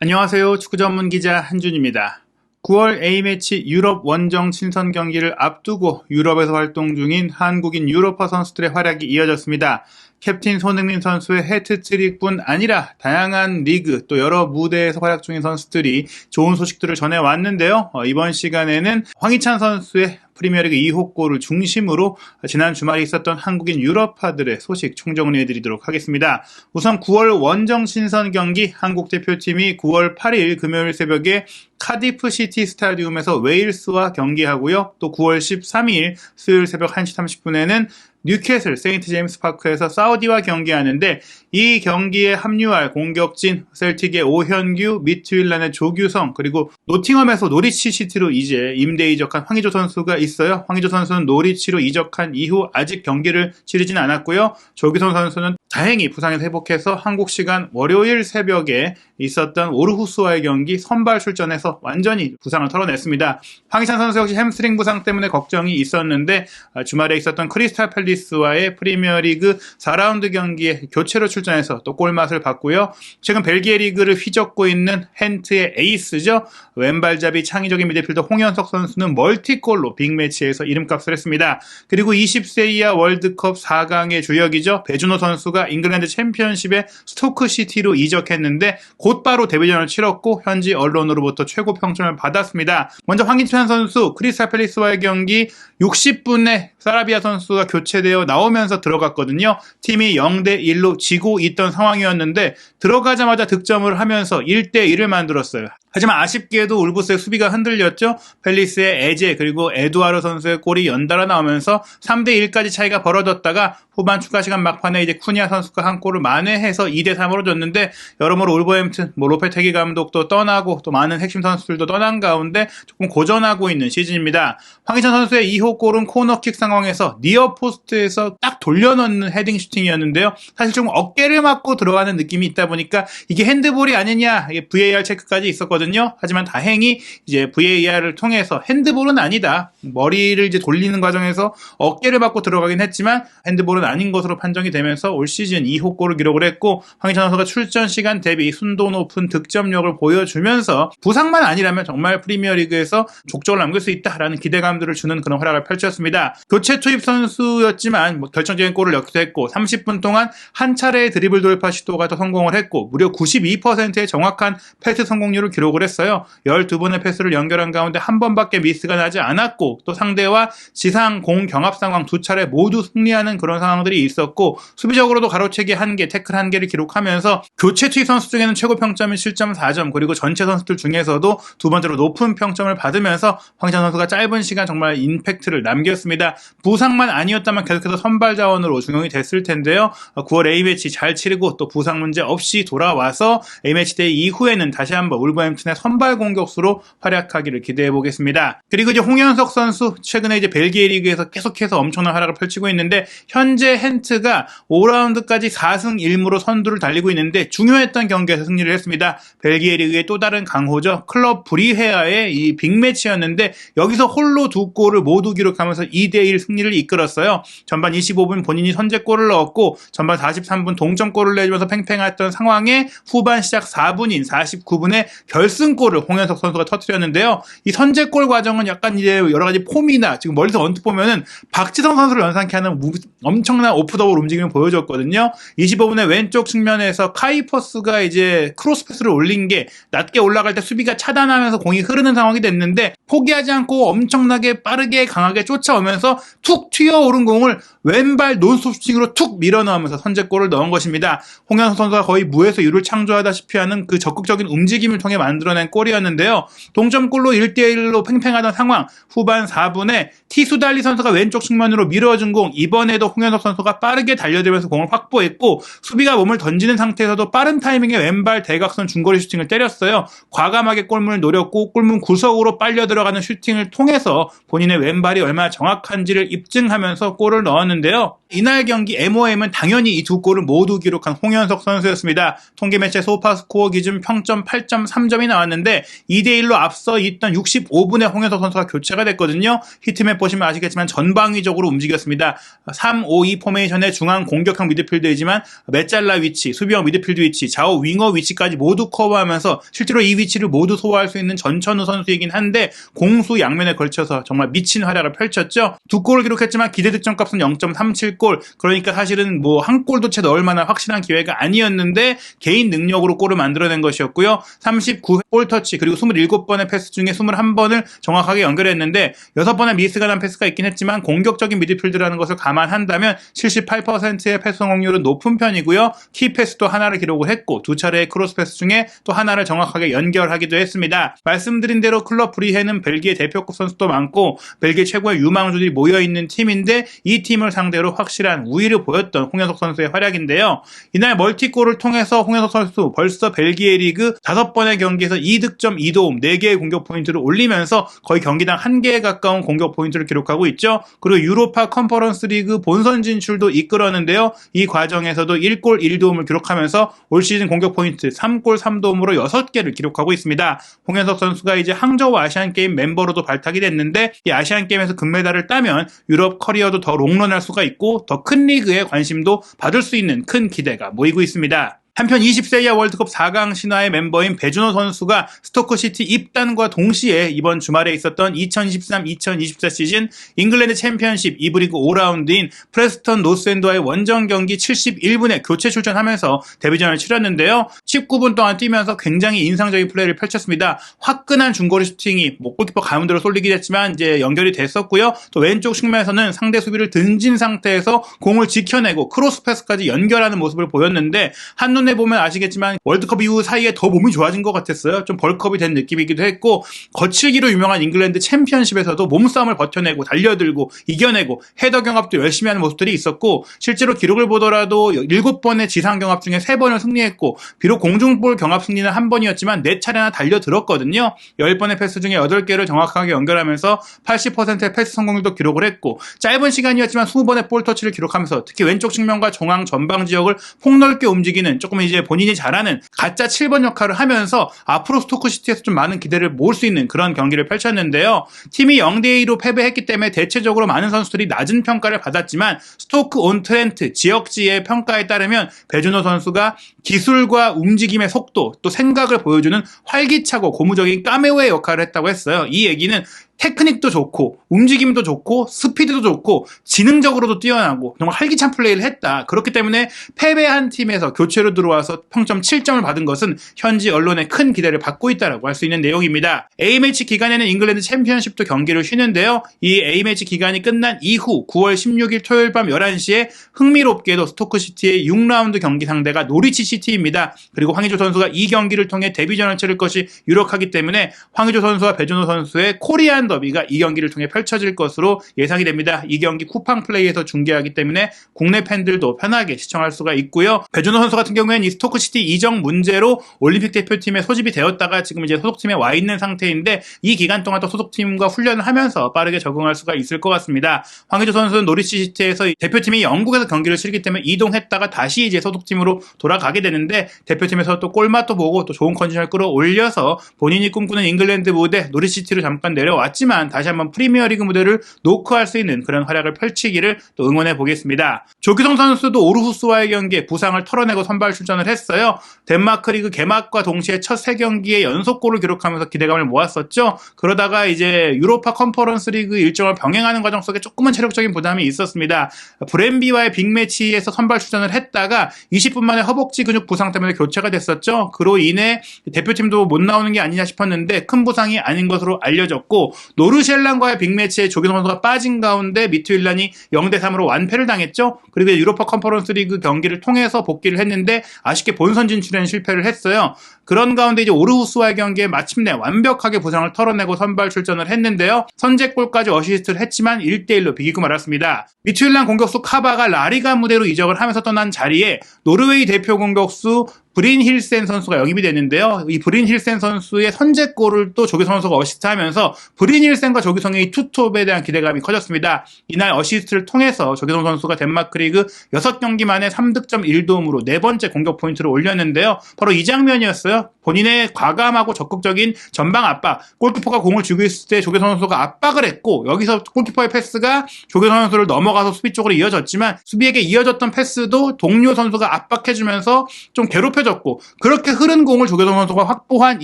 안녕하세요. 축구 전문 기자 한준입니다. 9월 A매치 유럽 원정 친선 경기를 앞두고 유럽에서 활동 중인 한국인 유로파 선수들의 활약이 이어졌습니다. 캡틴 손흥민 선수의 해트트릭뿐 아니라 다양한 리그 또 여러 무대에서 활약 중인 선수들이 좋은 소식들을 전해왔는데요. 이번 시간에는 황희찬 선수의 프리미어리그 2호 골을 중심으로 지난 주말에 있었던 한국인 유럽파들의 소식 총정리해드리도록 하겠습니다. 우선 9월 원정 친선 경기 한국 대표팀이 9월 8일 금요일 새벽에 카디프 시티 스타디움에서 웨일스와 경기하고요. 또 9월 13일 수요일 새벽 1시 30분에는 뉴캐슬 세인트 제임스 파크에서 사우디와 경기하는데 이 경기에 합류할 공격진 셀틱의 오현규, 미트윌란의 조규성 그리고 노팅엄에서 노리치 시티로 이제 임대 이적한 황의조 선수가 있어요. 황의조 선수는 노리치로 이적한 이후 아직 경기를 치르진 않았고요. 조규성 선수는 다행히 부상에서 회복해서 한국 시간 월요일 새벽에 있었던 오르후스와의 경기 선발 출전해서 완전히 부상을 털어냈습니다. 황희찬 선수 역시 햄스트링 부상 때문에 걱정이 있었는데 주말에 있었던 크리스탈 팰리스와의 프리미어리그 4라운드 경기에 교체로 출전해서 또 골맛을 봤고요. 최근 벨기에 리그를 휘젓고 있는 헨트의 에이스죠. 왼발잡이 창의적인 미드필더 홍현석 선수는 멀티골로 빅매치에서 이름값을 했습니다. 그리고 20세 이하 월드컵 4강의 주역이죠. 배준호 선수가 잉글랜드 챔피언십의 스토크 시티로 이적했는데 곧바로 데뷔전을 치렀고 현지 언론으로부터 최고 평점을 받았습니다. 먼저 황희찬 선수 크리스탈 팰리스와의 경기 60분에 사라비아 선수가 교체되어 나오면서 들어갔거든요. 팀이 0대1로 지고 있던 상황이었는데 들어가자마자 득점을 하면서 1대1을 만들었어요. 하지만 아쉽게도 울브스의 수비가 흔들렸죠. 팰리스의 에제 그리고 에두아르 선수의 골이 연달아 나오면서 3대1까지 차이가 벌어졌다가 후반 추가 시간 막판에 이제 쿠니아 선수가 한 골을 만회해서 2대3으로 졌는데 여러모로 울버햄튼 로페테기 감독도 떠나고 또 많은 핵심 선수들도 떠난 가운데 조금 고전하고 있는 시즌입니다. 황희찬 선수의 2호 골은 코너킥 상황에서 니어 포스트에서 딱 돌려넣는 헤딩 슈팅이었는데요. 사실 좀 어깨를 맞고 들어가는 느낌이 있다 보니까 이게 핸드볼이 아니냐 이게 VAR 체크까지 있었거든요. 하지만 다행히 이제 VAR을 통해서 핸드볼은 아니다. 머리를 이제 돌리는 과정에서 어깨를 맞고 들어가긴 했지만 핸드볼은 아닌 것으로 판정이 되면서 올 시즌 2호 골을 기록을 했고 황희찬 선수가 출전 시간 대비 순도 높은 득점력을 보여주면서 부상만 아니라면 정말 프리미어리그에서 족적을 남길 수 있다라는 기대감들을 주는 그런 활약을 펼쳤습니다. 교체 투입 선수였지만 결정적인 골을 넣기도 했고 30분 동안 한 차례의 드리블 돌파 시도가 더 성공을 했고 무려 92%의 정확한 패스 성공률을 기록을 했어요. 12번의 패스를 연결한 가운데 한 번밖에 미스가 나지 않았고 또 상대와 지상 공 경합 상황 두 차례 모두 승리하는 그런 상황들이 있었고 수비적으로도 가로채기 1개, 태클 1개를 기록하면서 교체 투입 선수 중에는 최고 평점이 7.4점 그리고 전체 선수들 중에서도 두 번째로 높은 평점을 받으면서 황희찬 선수가 짧은 시간 정말 임팩트를 남겼습니다. 부상만 아니었다면 계속해서 선발 자원으로 중용이 됐을 텐데요. 9월 A매치 잘 치르고 또 부상 문제 없이 돌아와서 A매치 데이 이후에는 다시 한번 울버햄튼의 선발 공격수로 활약하기를 기대해 보겠습니다. 그리고 이제 홍현석 선수 최근에 이제 벨기에 리그에서 계속해서 엄청난 활약을 펼치고 있는데 현재 헨트가 5라운드까지 4승 1무로 선두를 달리고 있는데 중요했던 경기에서 승리를 했습니다. 벨기에 리그의 또 다른 강호죠. 클럽 브리헤아의 이 빅매치였는데 여기서 홀로 두 골을 모두 기록하면서 2대1 승리를 이끌었어요. 전반 25분 본인이 선제골을 넣었고 전반 43분 동점골을 내주면서 팽팽했던 상황에 후반 시작 4분인 49분에 결승골을 홍현석 선수가 터뜨렸는데요. 이 선제골 과정은 약간 이제 여러 가지 폼이나 지금 멀리서 언뜻 보면은 박지성 선수를 연상케 하는 엄청난 오프더볼 움직임을 보여줬거든요. 25분에 왼쪽 측면에서 카이퍼스가 이제 크로스 패스를 올린 게 낮게 올라갈 때 수비가 차단하면서 공이 흐르는 상황이 됐는데 포기하지 않고 엄청나게 빠르게 강하게 쫓아오면서 툭 튀어오른 공을 왼발 논스톱 슈팅으로 툭 밀어넣으면서 선제골을 넣은 것입니다. 홍현석 선수가 거의 무에서 유를 창조하다시피 하는 그 적극적인 움직임을 통해 만들어낸 골이었는데요. 동점골로 1대1로 팽팽하던 상황 후반 4분에 티수달리 선수가 왼쪽 측면으로 밀어준 공 이번에도 홍현석 선수가 빠르게 달려들면서 공을 확보했고 수비가 몸을 던지는 상태에서도 빠른 타이밍에 왼발 대각선 중거리 슈팅을 때렸어요. 과감하게 골문을 노렸고 골문 구석으로 빨려 들어가는 슈팅을 통해서 본인의 왼발이 얼마나 정확한지를 입증하면서 골을 넣었는데요. 이날 경기 MOM은 당연히 이 두 골을 모두 기록한 홍현석 선수였습니다. 통계 매체 소파스코어 기준 평점 8.3점이 나왔는데 2대1로 앞서 있던 65분에 홍현석 선수가 교체가 됐거든요. 히트맵 보시면 아시겠지만 전방위적으로 움직였습니다. 3-5-2 포메이션의 중앙 공격형 미드필더이지만 메잘라 위치, 수비형 미드필드 위치, 좌우 윙어 위치까지 모두 커버하면서 실제로 이 위치를 모두 소화할 수 있는 전천후 선수이긴 한데 공수 양면에 걸쳐서 정말 미친 활약을 펼쳤죠. 2골을 기록했지만 기대 득점값은 0.37골, 그러니까 사실은 뭐 한 골도 채 넣을 만한 확실한 기회가 아니었는데 개인 능력으로 골을 만들어낸 것이었고요. 39골 터치 그리고 27번의 패스 중에 21번을 정확하게 연결했는데 6번의 미스가 난 패스가 있긴 했지만 공격적인 미드필드라는 것을 감안한다면 78%의 패스 성공률은 높은 편이고요. 키 패스도 하나를 기록을 했고 2차례의 크로스 패스 중에 또 하나를 정확하게 연결하기도 했습니다. 말씀드린 대로 클럽 브리헤는 벨기에 대표급 선수도 많고 벨기에 최고의 유망주들이 모여있는 팀인데 이 팀을 상대로 확실한 우위를 보였던 홍현석 선수의 활약인데요. 이날 멀티골을 통해서 홍현석 선수 벌써 벨기에 리그 5번의 경기에서 2득점 2도움 4개의 공격 포인트를 올리면서 거의 경기당 1개에 가까운 공격 포인트를 기록하고 있죠. 그리고 유로파 컨퍼런스 리그 본선 진출도 이끌었는데요. 이 과정에서도 1골 1도움을 기록하면서 올 시즌 공격 포인트 3골 3도움으로 6개를 기록하고 있습니다. 홍현석 선수가 이제 항저우 아시안게임 멤버로도 발탁이 됐는데 이 아시안게임에서 금메달을 따면 유럽 커리어도 더 롱런할 수가 있고 더 큰 리그에 관심도 받을 수 있는 큰 기대가 모이고 있습니다. 한편 20세 이하 월드컵 4강 신화의 멤버인 배준호 선수가 스토크시티 입단과 동시에 이번 주말에 있었던 2023-2024 시즌 잉글랜드 챔피언십 2부 리그 5라운드인 프레스턴 노스엔드와의 원정 경기 71분에 교체 출전하면서 데뷔전을 치렀는데요. 19분 동안 뛰면서 굉장히 인상적인 플레이를 펼쳤습니다. 화끈한 중거리 슈팅이 골키퍼 가운데로 쏠리긴 했지만 이제 연결이 됐었고요. 또 왼쪽 측면에서는 상대 수비를 등진 상태에서 공을 지켜내고 크로스 패스까지 연결하는 모습을 보였는데 한눈에 보면 아시겠지만 월드컵 이후 사이에 더 몸이 좋아진 것 같았어요. 좀 벌크업이 된 느낌이기도 했고 거칠기로 유명한 잉글랜드 챔피언십에서도 몸싸움을 버텨내고 달려들고 이겨내고 헤더 경합도 열심히 하는 모습들이 있었고 실제로 기록을 보더라도 7번의 지상 경합 중에 3번을 승리했고 비록 공중볼 경합 승리는 1번이었지만 4차례나 달려들었거든요. 10번의 패스 중에 8개를 정확하게 연결하면서 80%의 패스 성공률도 기록을 했고 짧은 시간이었지만 20번의 볼 터치를 기록하면서 특히 왼쪽 측면과 중앙 전방 지역을 폭넓게 움직이는 조금 이제 본인이 잘하는 가짜 7번 역할을 하면서 앞으로 스토크시티에서 좀 많은 기대를 모을 수 있는 그런 경기를 펼쳤는데요. 팀이 0대2로 패배했기 때문에 대체적으로 많은 선수들이 낮은 평가를 받았지만 스토크 온 트렌트 지역지의 평가에 따르면 배준호 선수가 기술과 움직임의 속도 또 생각을 보여주는 활기차고 고무적인 까메오의 역할을 했다고 했어요. 이 얘기는 테크닉도 좋고 움직임도 좋고 스피드도 좋고 지능적으로도 뛰어나고 정말 활기찬 플레이를 했다. 그렇기 때문에 패배한 팀에서 교체로 들어와서 평점 7점을 받은 것은 현지 언론의 큰 기대를 받고 있다고 할 수 있는 내용입니다. A매치 기간에는 잉글랜드 챔피언십도 경기를 쉬는데요. 이 A매치 기간이 끝난 이후 9월 16일 토요일 밤 11시에 흥미롭게도 스토크시티의 6라운드 경기 상대가 노리치 시티입니다. 그리고 황의조 선수가 이 경기를 통해 데뷔전을 치를 것이 유력하기 때문에 황의조 선수와 배준호 선수의 코리안 더비가 이 경기를 통해 펼쳐질 것으로 예상이 됩니다. 이 경기 쿠팡 플레이에서 중계하기 때문에 국내 팬들도 편하게 시청할 수가 있고요. 배준호 선수 같은 경우에는 이 스토크시티 이적 문제로 올림픽 대표팀에 소집이 되었다가 지금 이제 소속팀에 와 있는 상태인데 이 기간 동안 또 소속팀과 훈련을 하면서 빠르게 적응할 수가 있을 것 같습니다. 황의조 선수는 노리치 시티에서 대표팀이 영국에서 경기를 치르기 때문에 이동했다가 다시 이제 소속팀으로 돌아가게 되는데 대표팀에서 또 골맛도 보고 또 좋은 컨디션을 끌어올려서 본인이 꿈꾸는 잉글랜드 무대 노리치 시티로 잠깐 내려왔지만 다시 한번 프리미어리그 무대를 노크할 수 있는 그런 활약을 펼치기를 또 응원해 보겠습니다. 조규성 선수도 오르후스와의 경기에 부상을 털어내고 선발 출전을 했어요. 덴마크 리그 개막과 동시에 첫 3경기에 연속골을 기록하면서 기대감을 모았었죠. 그러다가 이제 유로파 컨퍼런스 리그 일정을 병행하는 과정 속에 조금은 체력적인 부담이 있었습니다. 브랜비와의 빅매치에서 선발 출전을 했다가 20분 만에 허벅지 근육 부상 때문에 교체가 됐었죠. 그로 인해 대표팀도 못 나오는 게 아니냐 싶었는데 큰 부상이 아닌 것으로 알려졌고 노르쉘란과의 빅매치에 조규성 선수가 빠진 가운데 미트윌란이 0대3으로 완패를 당했죠. 그리고 유로파 컨퍼런스 리그 경기를 통해서 복귀를 했는데 아쉽게 본선 진출에는 실패를 했어요. 그런 가운데 이제 오르후스와의 경기에 마침내 완벽하게 부상을 털어내고 선발 출전을 했는데요. 선제골까지 어시스트를 했지만 1대1로 비기고 말았습니다. 미트윌란 공격수 카바가 라리가 무대로 이적을 하면서 떠난 자리에 노르웨이 대표 공격수 브린 힐센 선수가 영입이 됐는데요. 이 브린 힐센 선수의 선제골을 또 조규성 선수가 어시스트하면서 브린 힐센과 조규성의 이 투톱에 대한 기대감이 커졌습니다. 이날 어시스트를 통해서 조규성 선수가 덴마크 리그 6경기 만에 3득점 1도움으로 네 번째 공격 포인트를 올렸는데요. 바로 이 장면이었어요. 본인의 과감하고 적극적인 전방 압박, 골키퍼가 공을 쥐고 있을 때 조규성 선수가 압박을 했고, 여기서 골키퍼의 패스가 조규성 선수를 넘어가서 수비 쪽으로 이어졌지만, 수비에게 이어졌던 패스도 동료 선수가 압박해주면서 좀 괴롭혀졌고, 그렇게 흐른 공을 조규성 선수가 확보한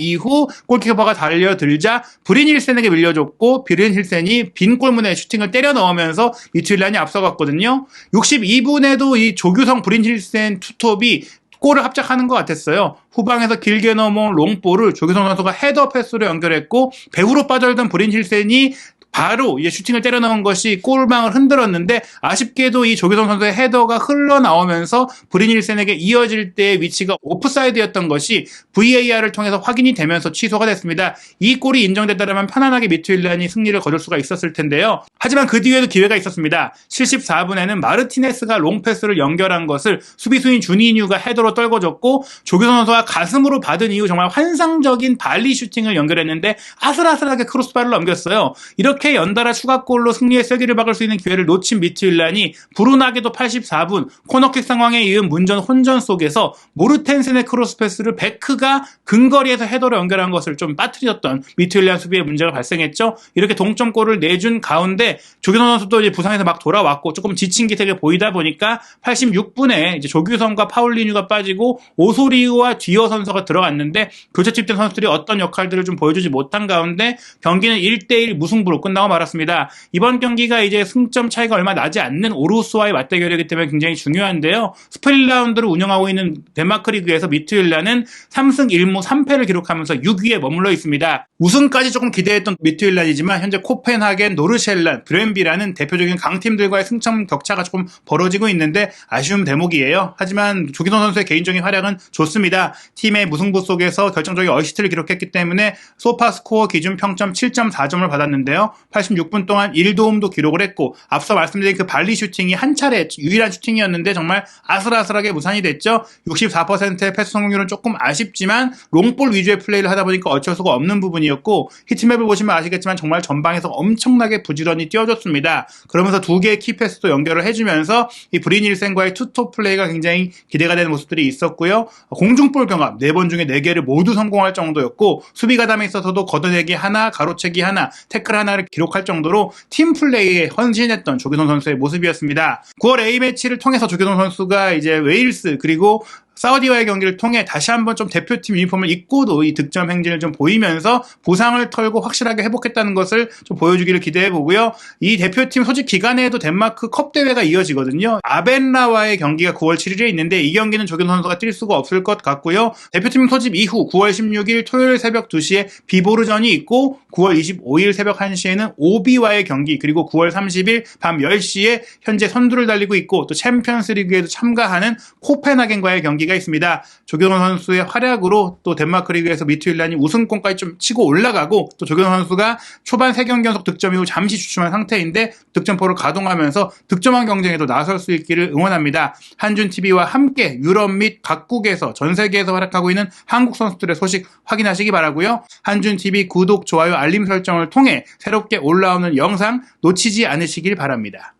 이후 골키퍼가 달려들자 브린 힐센에게 밀려줬고, 브린 힐센이 빈 골문에 슈팅을 때려 넣으면서 미트윌란이 앞서갔거든요. 62분에도 이 조규성 브린 힐센 투톱이 골을 합작하는 것 같았어요. 후방에서 길게 넘어온 롱볼을 조규성 선수가 헤더 패스로 연결했고, 배후로 빠져있던 브린 힐센이 바로 이제 슈팅을 때려 넣은 것이 골망을 흔들었는데, 아쉽게도 이 조규성 선수의 헤더가 흘러나오면서 브린 힐센에게 이어질 때의 위치가 오프사이드였던 것이 VAR을 통해서 확인이 되면서 취소가 됐습니다. 이 골이 인정됐다면 편안하게 미트윌란이 승리를 거둘 수가 있었을 텐데요. 하지만 그 뒤에도 기회가 있었습니다. 74분에는 마르티네스가 롱패스를 연결한 것을 수비수인 주니뉴가 헤더로 떨궈줬고, 조규성 선수가 가슴으로 받은 이후 정말 환상적인 발리 슈팅을 연결했는데 아슬아슬하게 크로스바를 넘겼어요. 이렇게 연달아 추가골로 승리의 쐐기를 박을 수 있는 기회를 놓친 미트윌란이 불운하게도 84분 코너킥 상황에 이은 문전 혼전 속에서 모르텐센의 크로스 패스를 베크가 근거리에서 헤더로 연결한 것을 좀 빠뜨렸던 미트윌란 수비에 문제가 발생했죠. 이렇게 동점골을 내준 가운데 조규성 선수도 이제 부상에서 막 돌아왔고 조금 지친 기색이 보이다 보니까 86분에 이제 조규성과 파울리뉴가 빠지고 오소리우와 뒤어 선수가 들어갔는데 교체 투입된 선수들이 어떤 역할들을 좀 보여주지 못한 가운데 경기는 1대1 무승부로 끝나고 말았습니다. 이번 경기가 이제 승점 차이가 얼마 나지 않는 오르우스와의 맞대결이기 때문에 굉장히 중요한데요. 스프릿 라운드를 운영하고 있는 덴마크 리그에서 미트윌란은 3승 1무 3패를 기록하면서 6위에 머물러 있습니다. 우승까지 조금 기대했던 미트윌란이지만 현재 코펜하겐, 노르셸란, 브렌비라는 대표적인 강팀들과의 승점 격차가 조금 벌어지고 있는데 아쉬운 대목이에요. 하지만 조규성 선수의 개인적인 활약은 좋습니다. 팀의 무승부 속에서 결정적인 어시스트를 기록했기 때문에 소파스코어 기준 평점 7.4점을 받았는데요. 86분 동안 1도움도 기록을 했고, 앞서 말씀드린 그 발리 슈팅이 한 차례 유일한 슈팅이었는데 정말 아슬아슬하게 무산이 됐죠. 64%의 패스 성공률은 조금 아쉽지만 롱볼 위주의 플레이를 하다 보니까 어쩔 수가 없는 부분이었고, 히트맵을 보시면 아시겠지만 정말 전방에서 엄청나게 부지런히 뛰어줬습니다. 그러면서 두 개의 키패스도 연결을 해주면서 이 브린 힐센과의 투톱 플레이가 굉장히 기대가 되는 모습들이 있었고요. 공중볼 경합 4번 중에 4개를 모두 성공할 정도였고, 수비 가담에 있어서도 걷어내기 하나, 가로채기 하나, 태클 하나를 기록할 정도로 팀 플레이에 헌신했던 조규성 선수의 모습이었습니다. 9월 A매치를 통해서 조규성 선수가 이제 웨일스 그리고 사우디와의 경기를 통해 다시 한번 좀 대표팀 유니폼을 입고도 이 득점 행진을 좀 보이면서 부상을 털고 확실하게 회복했다는 것을 좀 보여주기를 기대해보고요. 이 대표팀 소집 기간에도 덴마크 컵 대회가 이어지거든요. 아벤라와의 경기가 9월 7일에 있는데 이 경기는 조규성 선수가 뛸 수가 없을 것 같고요. 대표팀 소집 이후 9월 16일 토요일 새벽 2시에 비보르전이 있고, 9월 25일 새벽 1시에는 오비와의 경기, 그리고 9월 30일 밤 10시에 현재 선두를 달리고 있고 또 챔피언스 리그에도 참가하는 코펜하겐과의 경기가 있습니다. 조규성 선수의 활약으로 또 덴마크 리그에서 미트윌란이 우승권까지 좀 치고 올라가고, 또 조규성 선수가 초반 3경기 연속 득점 이후 잠시 주춤한 상태인데 득점포를 가동하면서 득점왕 경쟁에도 나설 수 있기를 응원합니다. 한준TV와 함께 유럽 및 각국에서 전 세계에서 활약하고 있는 한국 선수들의 소식 확인하시기 바라고요. 한준TV 구독, 좋아요, 알림 설정을 통해 새롭게 올라오는 영상 놓치지 않으시길 바랍니다.